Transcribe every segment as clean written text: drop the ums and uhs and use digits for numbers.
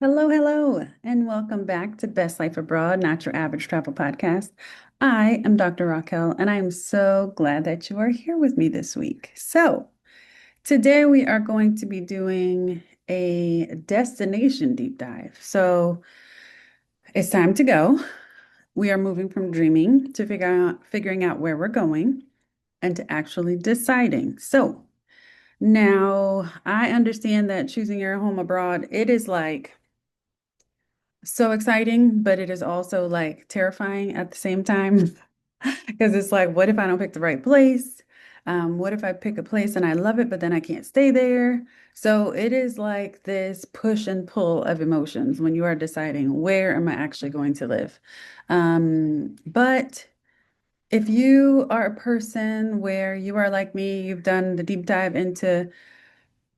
Hello, hello, and welcome back to Best Life Abroad, not your average travel podcast. I am Dr. Raquel, and I am so glad that you are here with me this week. So, today we are going to be doing a destination deep dive. So, it's time to go. We are moving from dreaming to figuring out where we're going and to actually deciding. So, now I understand that choosing your home abroad, it is like so exciting, but it is also like terrifying at the same time because it's like, what if I don't pick the right place? What if I pick a place and I love it, but then I can't stay there? So it is like this push and pull of emotions when you are deciding where am I actually going to live. But if you are a person where you are like me, you've done the deep dive into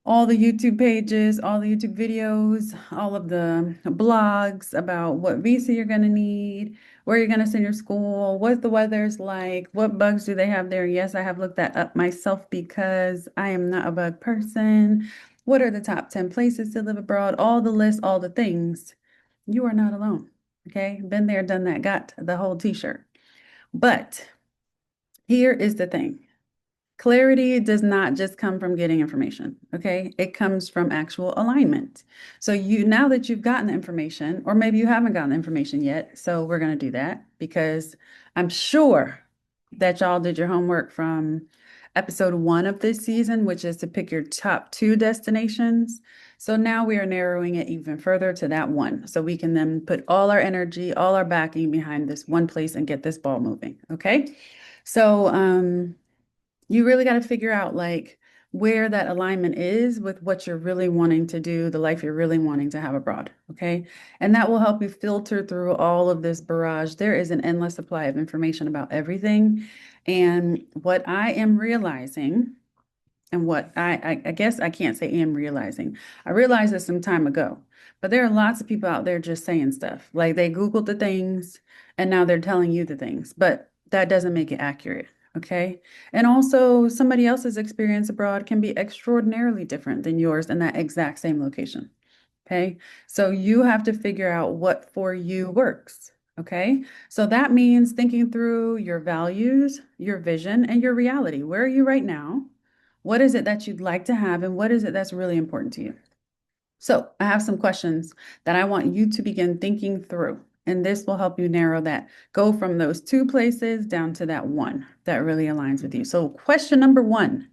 all the YouTube pages, all the YouTube videos, all of the blogs about what visa you're going to need, where you're going to send your school, what the weather's like, what bugs do they have there. Yes, I have looked that up myself because I am not a bug person. What are the top 10 places to live abroad? All the lists, all the things. You are not alone. Okay. Been there, done that, got the whole t-shirt. But here is the thing. Clarity does not just come from getting information, okay? It comes from actual alignment. So now that you've gotten the information, or maybe you haven't gotten the information yet, so we're going to do that because I'm sure that y'all did your homework from episode 1 of this season, which is to pick your top 2 destinations. So now we are narrowing it even further to that one, so we can then put all our energy, all our backing behind this one place and get this ball moving, okay? So, you really got to figure out like where that alignment is with what you're really wanting to do, the life you're really wanting to have abroad. Okay. And that will help you filter through all of this barrage. There is an endless supply of information about everything. And what I am realizing, and what I guess I can't say am realizing, I realized this some time ago, but there are lots of people out there just saying stuff. Like they Googled the things and now they're telling you the things, but that doesn't make it accurate. Okay. And also, somebody else's experience abroad can be extraordinarily different than yours in that exact same location. Okay. So you have to figure out what for you works. Okay. So that means thinking through your values, your vision, and your reality. Where are you right now? What is it that you'd like to have, and what is it that's really important to you? So I have some questions that I want you to begin thinking through, and this will help you narrow that. Go from those two places down to that one that really aligns with you. So question number one,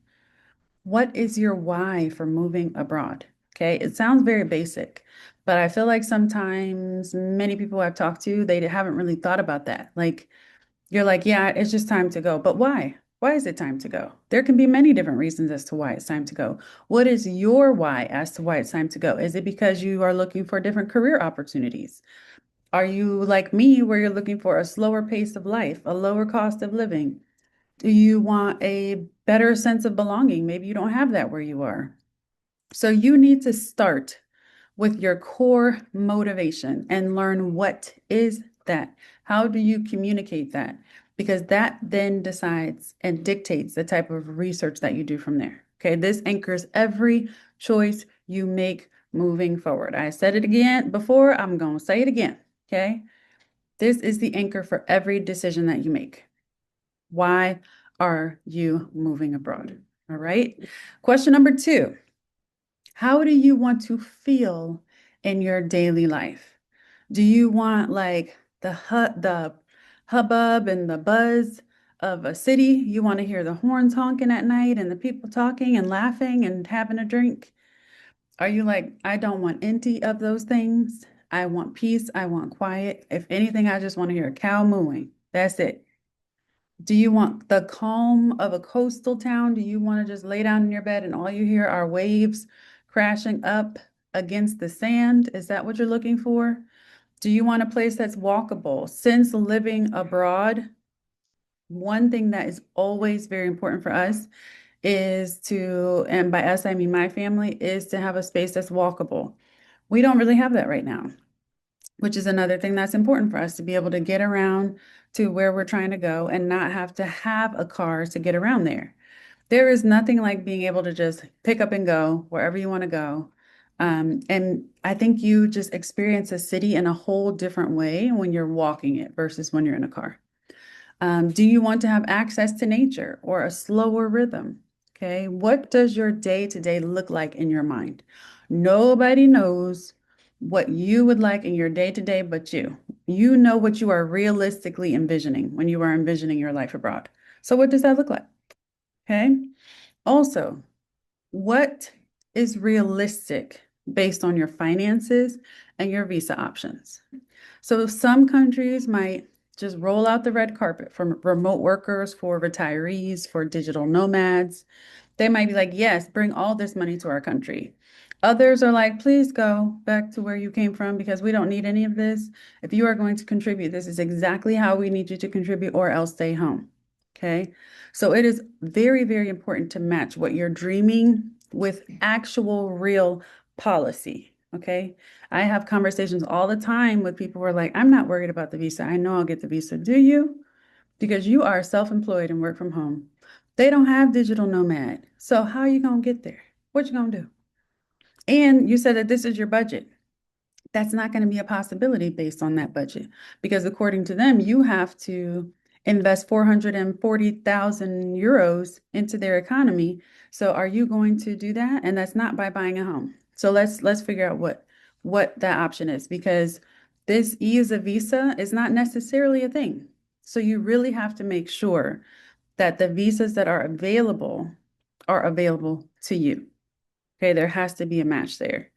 what is your why for moving abroad? Okay, it sounds very basic, but I feel like sometimes many people I've talked to, they haven't really thought about that. Like, you're like, yeah, it's just time to go. But why? Why is it time to go? There can be many different reasons as to why it's time to go. What is your why as to why it's time to go? Is it because you are looking for different career opportunities? Are you like me, where you're looking for a slower pace of life, a lower cost of living? Do you want a better sense of belonging? Maybe you don't have that where you are. So you need to start with your core motivation and learn what is that? How do you communicate that? Because that then decides and dictates the type of research that you do from there. Okay, this anchors every choice you make moving forward. I said it again before, I'm going to say it again. Okay, this is the anchor for every decision that you make. Why are you moving abroad? All right. Question number two. How do you want to feel in your daily life? Do you want like the hubbub and the buzz of a city? You want to hear the horns honking at night and the people talking and laughing and having a drink? Are you like, I don't want any of those things? I want peace. I want quiet. If anything, I just want to hear a cow mooing. That's it. Do you want the calm of a coastal town? Do you want to just lay down in your bed and all you hear are waves crashing up against the sand? Is that what you're looking for? Do you want a place that's walkable? Since living abroad, one thing that is always very important for us is to, and by us, I mean my family, is to have a space that's walkable. We don't really have that right now, which is another thing that's important for us to be able to get around to where we're trying to go and not have to have a car to get around there. There is nothing like being able to just pick up and go wherever you want to go. And I think you just experience a city in a whole different way when you're walking it versus when you're in a car. Do you want to have access to nature or a slower rhythm? Okay, what does your day-to-day look like in your mind? Nobody knows what you would like in your day-to-day but you. You know what you are realistically envisioning when you are envisioning your life abroad. So what does that look like? Okay. Also, what is realistic based on your finances and your visa options? So some countries might just roll out the red carpet for remote workers, for retirees, for digital nomads. They might be like, yes, bring all this money to our country. Others are like, please go back to where you came from because we don't need any of this. If you are going to contribute, this is exactly how we need you to contribute, or else stay home. Okay. So it is very, very important to match what you're dreaming with actual real policy. Okay. I have conversations all the time with people who are like, I'm not worried about the visa. I know I'll get the visa. Do you? Because you are self-employed and work from home. They don't have digital nomad. So how are you going to get there? What you going to do? And you said that this is your budget. That's not going to be a possibility based on that budget because according to them, you have to invest 440,000 euros into their economy. So are you going to do that? And that's not by buying a home. So let's figure out what that option is because this E is a visa is not necessarily a thing. So you really have to make sure that the visas that are available to you. Okay, there has to be a match there.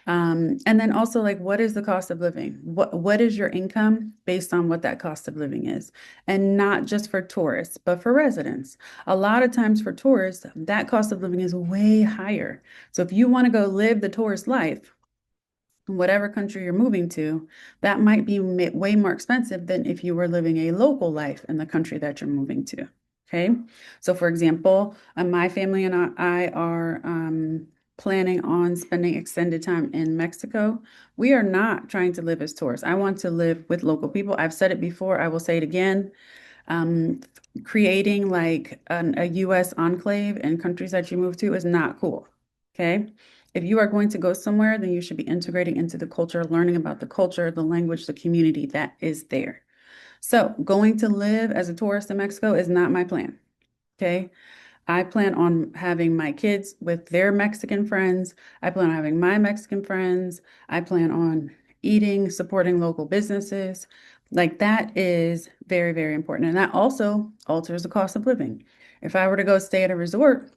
And then also like what is the cost of living? What is your income based on what that cost of living is? And not just for tourists, but for residents. A lot of times for tourists, that cost of living is way higher. So if you want to go live the tourist life, whatever country you're moving to, that might be way more expensive than if you were living a local life in the country that you're moving to. Okay. So, for example, my family and I are planning on spending extended time in Mexico. We are not trying to live as tourists. I want to live with local people. I've said it before, I will say it again. Um, Creating like a US enclave in countries that you move to is not cool. Okay. If you are going to go somewhere, then you should be integrating into the culture, learning about the culture, the language, the community that is there. So, going to live as a tourist in Mexico is not my plan. Okay. I plan on having my kids with their Mexican friends. I plan on having my Mexican friends. I plan on eating, supporting local businesses. Like that is very, very important. And that also alters the cost of living. If I were to go stay at a resort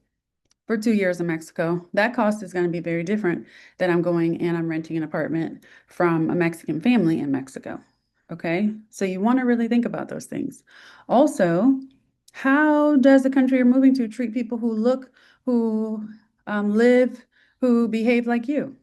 for 2 years in Mexico, that cost is going to be very different than I'm going and I'm renting an apartment from a Mexican family in Mexico. Okay. So you want to really think about those things. Also, how does the country you're moving to treat people who look, who live, who behave like you?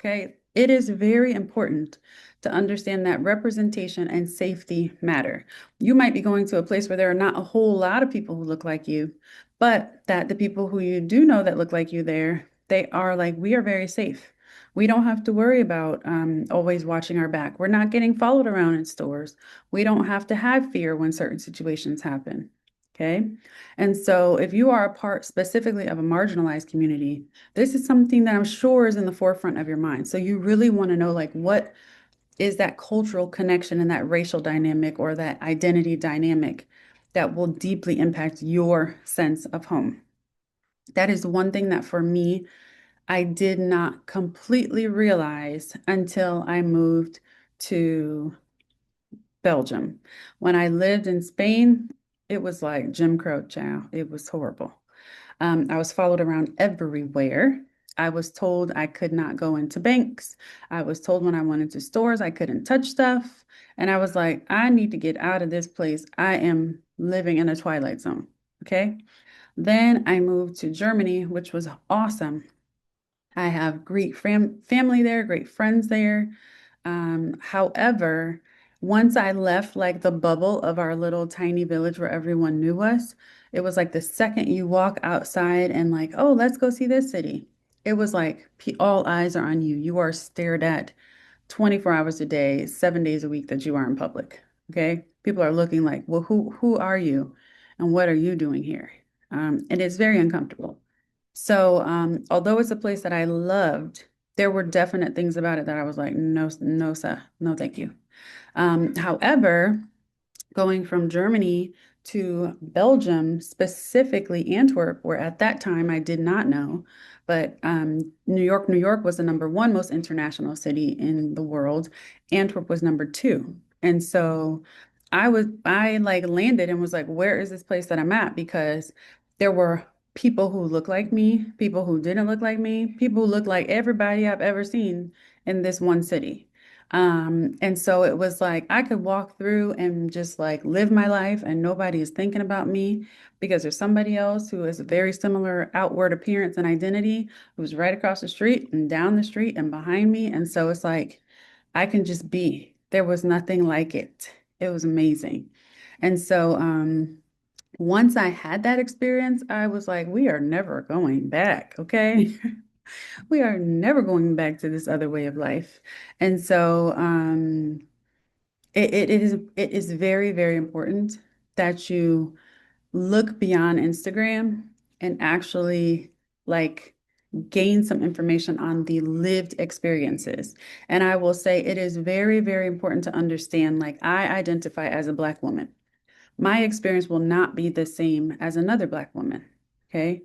Okay. It is very important to understand that representation and safety matter. You might be going to a place where there are not a whole lot of people who look like you, but that the people who you do know that look like you there, they are like, we are very safe. We don't have to worry about always watching our back. We're not getting followed around in stores. We don't have to have fear when certain situations happen. Okay. And so if you are a part specifically of a marginalized community, this is something that I'm sure is in the forefront of your mind. So you really want to know like what is that cultural connection and that racial dynamic or that identity dynamic that will deeply impact your sense of home. That is one thing that for me, I did not completely realize until I moved to Belgium. When I lived in Spain, it was like Jim Crow, child. It was horrible. I was followed around everywhere. I was told I could not go into banks. I was told when I went into stores, I couldn't touch stuff. And I was like, I need to get out of this place. I am living in a twilight zone. Okay. Then I moved to Germany, which was awesome. I have great family there, great friends there. However, once I left like the bubble of our little tiny village where everyone knew us, it was like the second you walk outside and like, oh, let's go see this city. It was like all eyes are on you. You are stared at 24 hours a day, 7 days a week that you are in public. Okay. People are looking like, well, who are you? And what are you doing here? And it's very uncomfortable. So, although it's a place that I loved, there were definite things about it that I was like, no, no, sir, no, thank you. However, going from Germany to Belgium, specifically Antwerp, where at that time I did not know, but New York was the number one most international city in the world. Antwerp was number two. And so I like landed and was like, where is this place that I'm at? Because there were people who looked like me, people who didn't look like me, people who looked like everybody I've ever seen in this one city. And so it was like I could walk through and just like live my life and nobody is thinking about me because there's somebody else who has a very similar outward appearance and identity who's right across the street and down the street and behind me. And so it's like I can just be. There was nothing like it. It was amazing. And so once I had that experience, I was like, we are never going back, okay? We are never going back to this other way of life. And so it is very, very important that you look beyond Instagram and actually like gain some information on the lived experiences. And I will say it is very, very important to understand, like I identify as a Black woman. My experience will not be the same as another Black woman. Okay.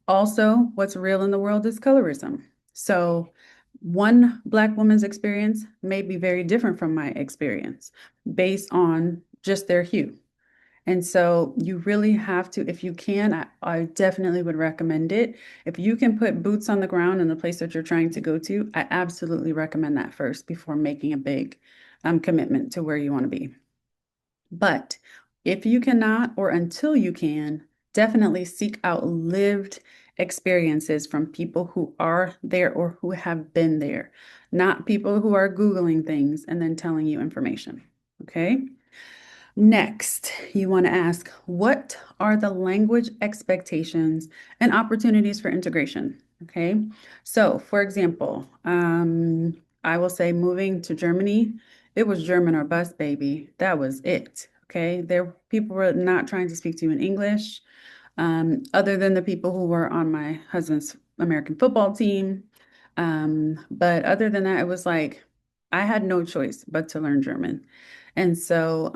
Also, what's real in the world is colorism. So, one Black woman's experience may be very different from my experience based on just their hue. And so, you really have to, if you can, I definitely would recommend it. If you can put boots on the ground in the place that you're trying to go to, I absolutely recommend that first before making a big commitment to where you want to be. But if you cannot, or until you can, definitely seek out lived experiences from people who are there or who have been there, not people who are Googling things and then telling you information. Okay. Next, you want to ask, what are the language expectations and opportunities for integration? Okay. So, for example, I will say moving to Germany, it was German or bust, baby. That was it. Okay. There, people were not trying to speak to you in English, other than the people who were on my husband's American football team. But other than that, it was like I had no choice but to learn German. And so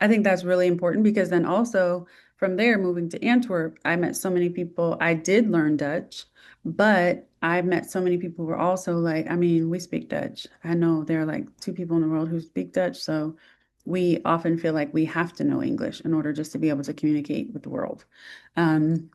I think that's really important because then also from there, moving to Antwerp, I met so many people. I did learn Dutch, but I met so many people who were also like, I mean, we speak Dutch. I know there are like two people in the world who speak Dutch. So we often feel like we have to know English in order just to be able to communicate with the world. Um,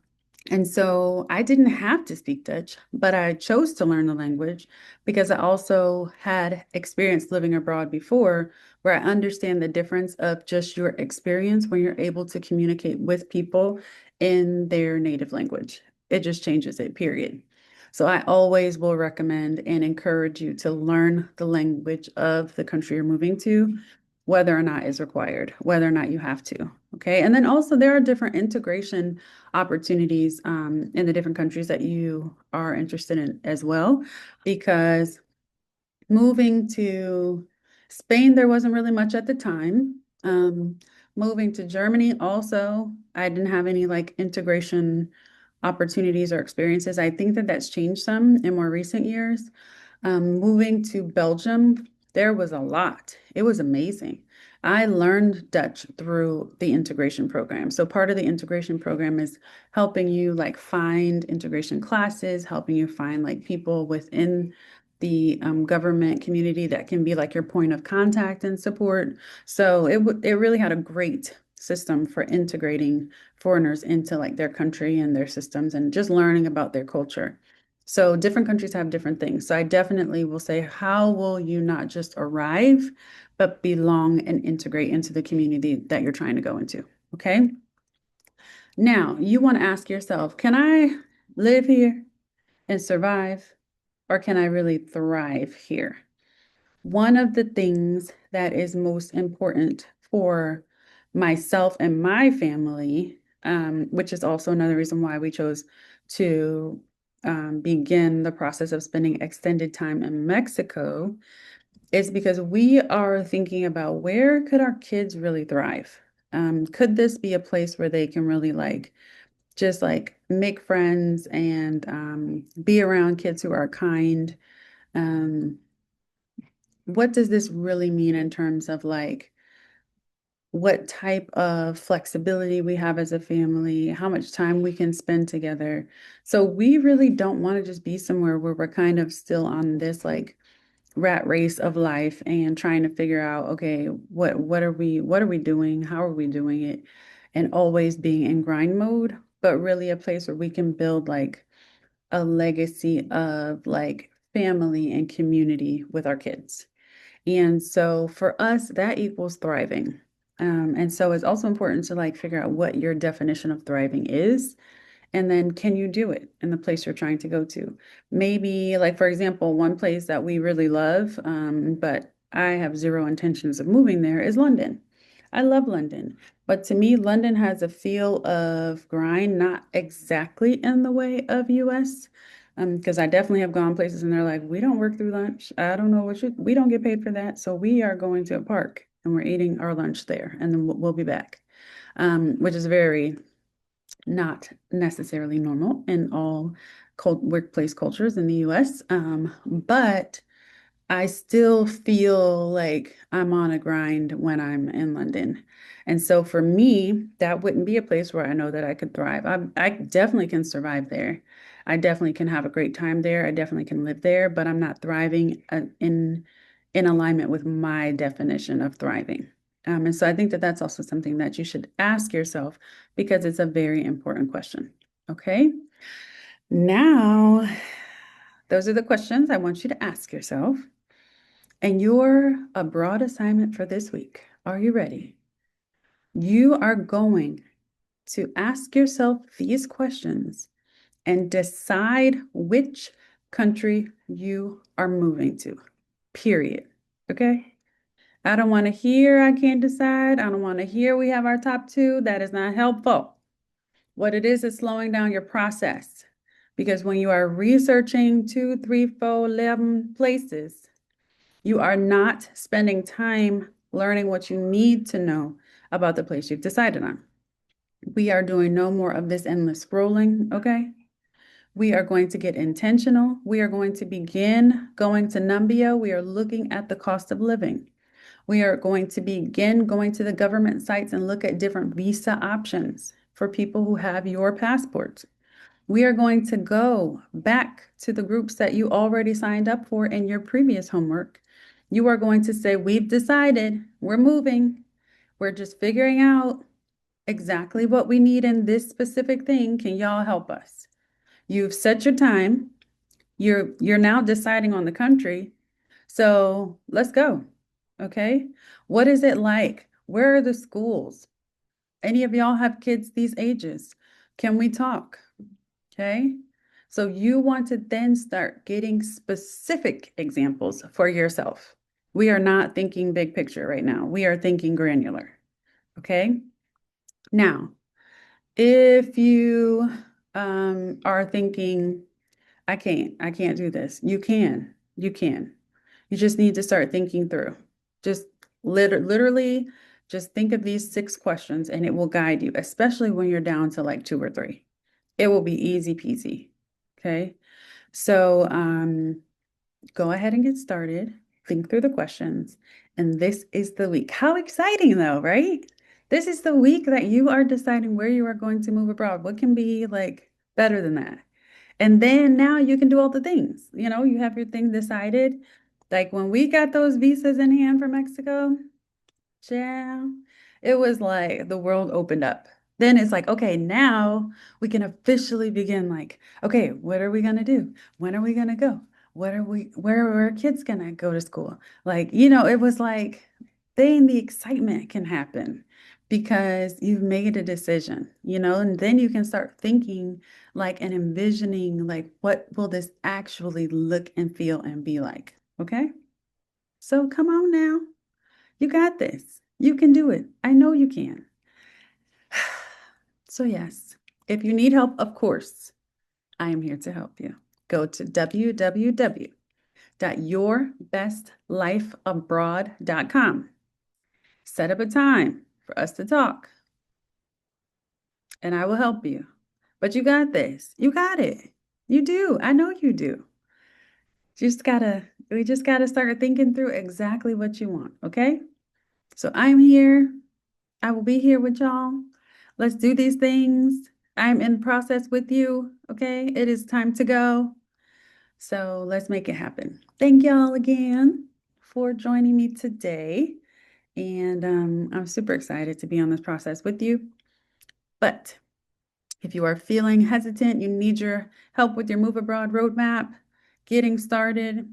and so I didn't have to speak Dutch, but I chose to learn the language because I also had experience living abroad before, where I understand the difference of just your experience when you're able to communicate with people in their native language. It just changes it, period. So I always will recommend and encourage you to learn the language of the country you're moving to, whether or not is required, whether or not you have to. Okay. And then also there are different integration opportunities in the different countries that you are interested in as well, because moving to Spain, there wasn't really much at the time. Moving to Germany, also, I didn't have any like integration opportunities or experiences. I think that that's changed some in more recent years. Moving to Belgium, there was a lot. It was amazing. I learned Dutch through the integration program. So part of the integration program is helping you like find integration classes, helping you find like people within the government community that can be like your point of contact and support. So it really had a great system for integrating foreigners into like their country and their systems and just learning about their culture. So different countries have different things. So I definitely will say, how will you not just arrive, but belong and integrate into the community that you're trying to go into? Okay. Now you want to ask yourself, can I live here and survive, or can I really thrive here? One of the things that is most important for myself and my family, which is also another reason why we chose to begin the process of spending extended time in Mexico, is because we are thinking about where could our kids really thrive? Could this be a place where they can really like just like make friends and be around kids who are kind. Um, what does this really mean in terms of like what type of flexibility we have as a family, how much time we can spend together? So we really don't want to just be somewhere where we're kind of still on this like rat race of life and trying to figure out, okay, what are we doing? How are we doing it? And always being in grind mode, but really a place where we can build like a legacy of like family and community with our kids. And so for us, that equals thriving. And so it's also important to like figure out what your definition of thriving is. And then can you do it in the place you're trying to go to? Maybe, like, for example, one place that we really love, but I have zero intentions of moving there is London. I love London. But to me, London has a feel of grind, not exactly in the way of US. Because I definitely have gone places and they're like, we don't work through lunch. I don't know we don't get paid for that. So we are going to a park and we're eating our lunch there and then we'll be back. Which is very not necessarily normal in all workplace cultures in the US. But I still feel like I'm on a grind when I'm in London. And so for me, that wouldn't be a place where I know that I could thrive. I definitely can survive there. I definitely can have a great time there. I definitely can live there, but I'm not thriving in alignment with my definition of thriving. And so I think that that's also something that you should ask yourself because it's a very important question. Okay. Now, those are the questions I want you to ask yourself. And your abroad assignment for this week. Are you ready? You are going to ask yourself these questions and decide which country you are moving to. Period. Okay? I don't want to hear I can't decide. I don't want to hear we have our top two. That is not helpful. What it is slowing down your process. Because when you are researching 2, 3, 4, 11 places, you are not spending time learning what you need to know about the place you've decided on. We are doing no more of this endless scrolling, okay? We are going to get intentional. We are going to begin going to Numbeo. We are looking at the cost of living. We are going to begin going to the government sites and look at different visa options for people who have your passports. We are going to go back to the groups that you already signed up for in your previous homework. You are going to say, we've decided, we're moving. We're just figuring out exactly what we need in this specific thing. Can y'all help us? You've set your time. You're now deciding on the country. So let's go. Okay. What is it like? Where are the schools? Any of y'all have kids these ages? Can we talk? Okay. So you want to then start getting specific examples for yourself. We are not thinking big picture right now. We are thinking granular. Okay. Now, if you are thinking, I can't do this. You can. You can. You just need to start thinking through. Just literally just think of these 6 questions and it will guide you, especially when you're down to like 2 or 3. It will be easy peasy. Okay. So go ahead and get started. Think through the questions. And this is the week. How exciting though, right? This is the week that you are deciding where you are going to move abroad. What can be like better than that? And then now you can do all the things. You have your thing decided. Like when we got those visas in hand for Mexico, yeah, it was like the world opened up. Then it's like, okay, now we can officially begin like, okay, what are we gonna do? When are we gonna go? Where are our kids gonna go to school? Like, it was like then the excitement can happen because you've made a decision, and then you can start thinking like and envisioning like what will this actually look and feel and be like? Okay? So come on now. You got this. You can do it. I know you can. So, yes, if you need help, of course, I am here to help you. Go to www.yourbestlifeabroad.com. Set up a time for us to talk, and I will help you but you got this. You got it. You do. I know you do. We just gotta start thinking through exactly what you want, okay? So I'm here. I will be here with y'all. Let's do these things. I'm in process with you, okay? It is time to go. So let's make it happen. Thank y'all again for joining me today. And I'm super excited to be on this process with you. But if you are feeling hesitant, you need your help with your Move Abroad roadmap, getting started,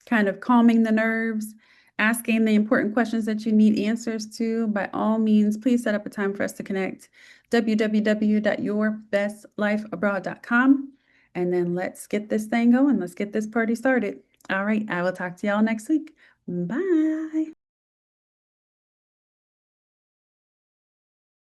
kind of calming the nerves, asking the important questions that you need answers to, by all means, please set up a time for us to connect. www.yourbestlifeabroad.com. And then let's get this thing going. Let's get this party started. All right, I will talk to y'all next week. Bye.